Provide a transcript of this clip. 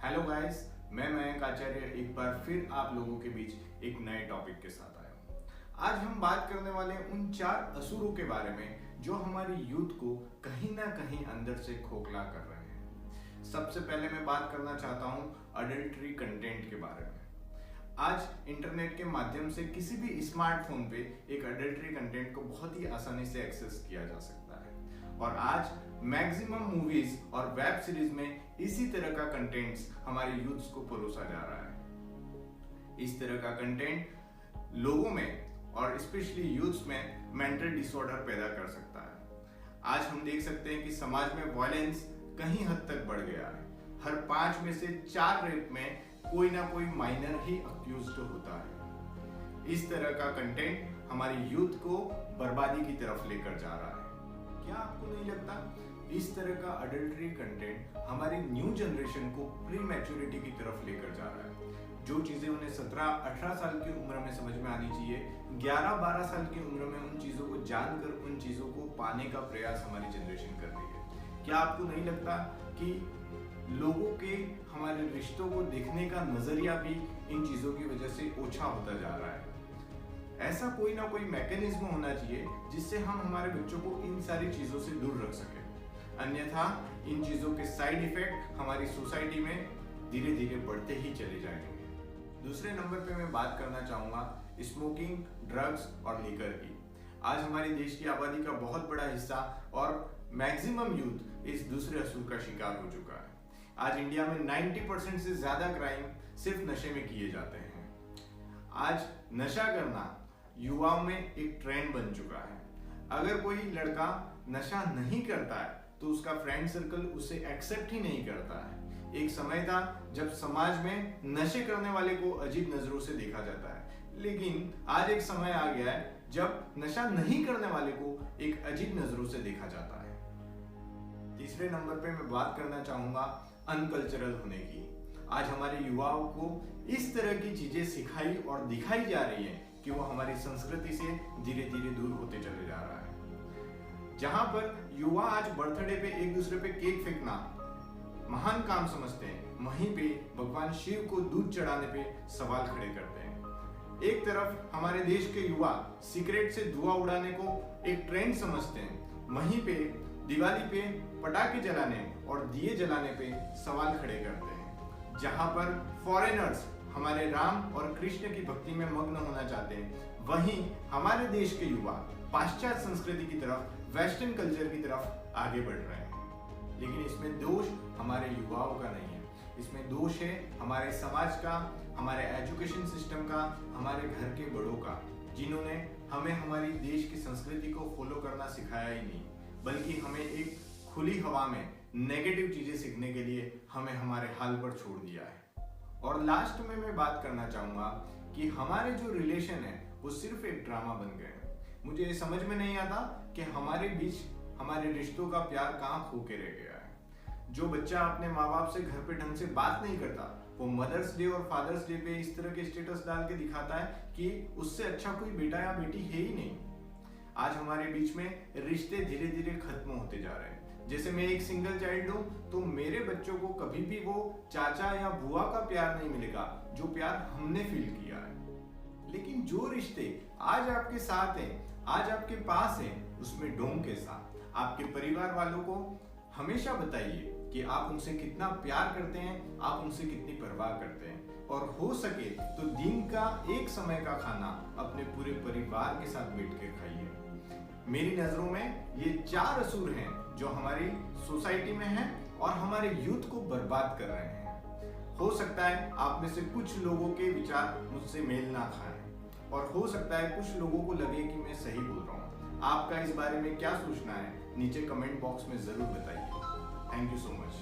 Hello guys, मैं मयंक आचार्य एक बार फिर आप लोगों के बीच एक नए टॉपिक के साथ आया हूँ। आज हम बात करने वाले हैं उन 4 असुरों के बारे में जो हमारी यूथ को कहीं ना कहीं अंदर से खोखला कर रहे हैं। सबसे पहले मैं बात करना चाहता हूँ अडल्ट्री कंटेंट के बारे में। आज इंटरनेट के माध्यम से किसी भी स्मार्टफोन पे एक अडल्ट्री कंटेंट को बहुत ही आसानी से एक्सेस किया जा सकता है और आज मैक्सिमम मूवीज और वेब सीरीज में इसी तरह का कंटेंट्स हमारे यूथ्स को परोसा जा रहा है। इस तरह का कंटेंट लोगों में और स्पेशली यूथ्स में मेंटल डिसऑर्डर पैदा कर सकता है। आज हम देख सकते हैं कि समाज में वायलेंस कहीं हद तक बढ़ गया है। हर 5 में से 4 रेप में कोई ना कोई माइनर ही अक्यूज्ड होता है। इस तरह का कंटेंट हमारी यूथ को बर्बादी की तरफ लेकर जा रहा है। क्या आपको नहीं लगता इस तरह का अडल्ट्री कंटेंट हमारी न्यू जनरेशन को प्री मैच्योरिटी की तरफ लेकर जा रहा है? जो चीजें उन्हें 17-18 साल की उम्र में समझ में आनी चाहिए, 11-12 साल की उम्र में उन चीजों को जानकर उन चीजों को पाने का प्रयास हमारी जनरेशन कर रही है। क्या आपको नहीं लगता कि लोगों के हमारे रिश्तों को देखने का नजरिया भी इन चीजों की वजह से ओछा होता जा रहा है? ऐसा कोई ना कोई मैकेनिज्म होना चाहिए जिससे हम हमारे बच्चों को इन सारी चीजों से दूर रख सकें। अन्यथा इन चीजों के साइड इफेक्ट हमारी सोसाइटी में धीरे धीरे बढ़ते ही चले जाएंगे। दूसरे नंबर पे मैं बात करना चाहूंगा स्मोकिंग, ड्रग्स और लीकर की। आज हमारे देश की आबादी का बहुत बड़ा हिस्सा और मैक्सिमम यूथ इस दूसरे असुर का शिकार हो चुका है। आज इंडिया में 90% से ज्यादा क्राइम सिर्फ नशे में किए जाते हैं। आज नशा करना युवाओं में एक ट्रेंड बन चुका है। अगर कोई लड़का नशा नहीं करता है तो उसका फ्रेंड सर्कल उसे एक्सेप्ट ही नहीं करता है। एक समय था जब समाज में नशे करने वाले को अजीब नजरों से देखा जाता है, लेकिन आज एक समय आ गया है जब नशा नहीं करने वाले को एक अजीब नजरों से देखा जाता है। तीसरे नंबर पे मैं बात करना चाहूंगा अनकल्चरल होने की। आज हमारे युवाओं को इस तरह की चीजें सिखाई और दिखाई जा रही है कि वो हमारी संस्कृति से धीरे धीरे दूर होते चले जा रहा है। जहां पर युवा आज बर्थडे पे एक दूसरे पे केक फेंकना महान काम समझते हैं, वहीं पे भगवान शिव को दूध चढ़ाने पे सवाल खड़े करते हैं। एक तरफ हमारे देश के युवा सिगरेट से धुआं उड़ाने को एक ट्रेंड समझते हैं, वहीं पे दिवाली पे पटाखे जलाने और दिए जलाने पे सवाल खड़े करते हैं। जहां पर फॉरेनर्स हमारे राम और कृष्ण की भक्ति में मग्न होना चाहते हैं, वहीं हमारे देश के युवा पाश्चात्य संस्कृति की तरफ, वेस्टर्न कल्चर की तरफ आगे बढ़ रहे हैं। लेकिन इसमें दोष हमारे युवाओं का नहीं है, इसमें दोष है हमारे समाज का, हमारे एजुकेशन सिस्टम का, हमारे घर के बड़ों का, जिन्होंने हमें हमारी देश की संस्कृति को फॉलो करना सिखाया ही नहीं, बल्कि हमें एक खुली हवा में नेगेटिव चीजें सीखने के लिए हमें हमारे हाल पर छोड़ दिया है। और लास्ट में मैं बात करना चाहूंगा कि हमारे जो रिलेशन है वो सिर्फ एक ड्रामा बन गए हैं। मुझे ये समझ में नहीं आता कि हमारे बीच हमारे रिश्तों का प्यार कहाँ खो के रह गया है। जो बच्चा अपने माँ बाप से घर पे ढंग से बात नहीं करता, वो मदर्स डे और फादर्स डे पे इस तरह के स्टेटस डाल के दिखाता है कि उससे अच्छा कोई बेटा या बेटी है ही नहीं। आज हमारे बीच में रिश्ते धीरे धीरे खत्म होते जा रहे हैं। जैसे मैं एक सिंगल चाइल्ड हूँ तो मेरे बच्चों को कभी भी वो चाचा या बुआ का प्यार नहीं मिलेगा जो प्यार हमने फील किया है। लेकिन जो रिश्ते आज आपके साथ हैं, आज आपके पास हैं, उसमें ढोंग के साथ आपके परिवार वालों को हमेशा बताइए कि आप उनसे कितना प्यार करते हैं, आप उनसे कितनी परवाह करते हैं, और हो सके तो दिन का एक समय का खाना अपने पूरे परिवार के साथ बैठकर खाइए। मेरी नजरों में ये 4 असुर हैं जो हमारी सोसाइटी में हैं और हमारे यूथ को बर्बाद कर रहे हैं। हो सकता है आप में से कुछ लोगों के विचार मुझसे मेल ना खाएं और हो सकता है कुछ लोगों को लगे कि मैं सही बोल रहा हूँ। आपका इस बारे में क्या सोचना है नीचे कमेंट बॉक्स में जरूर बताइए। Thank you so much.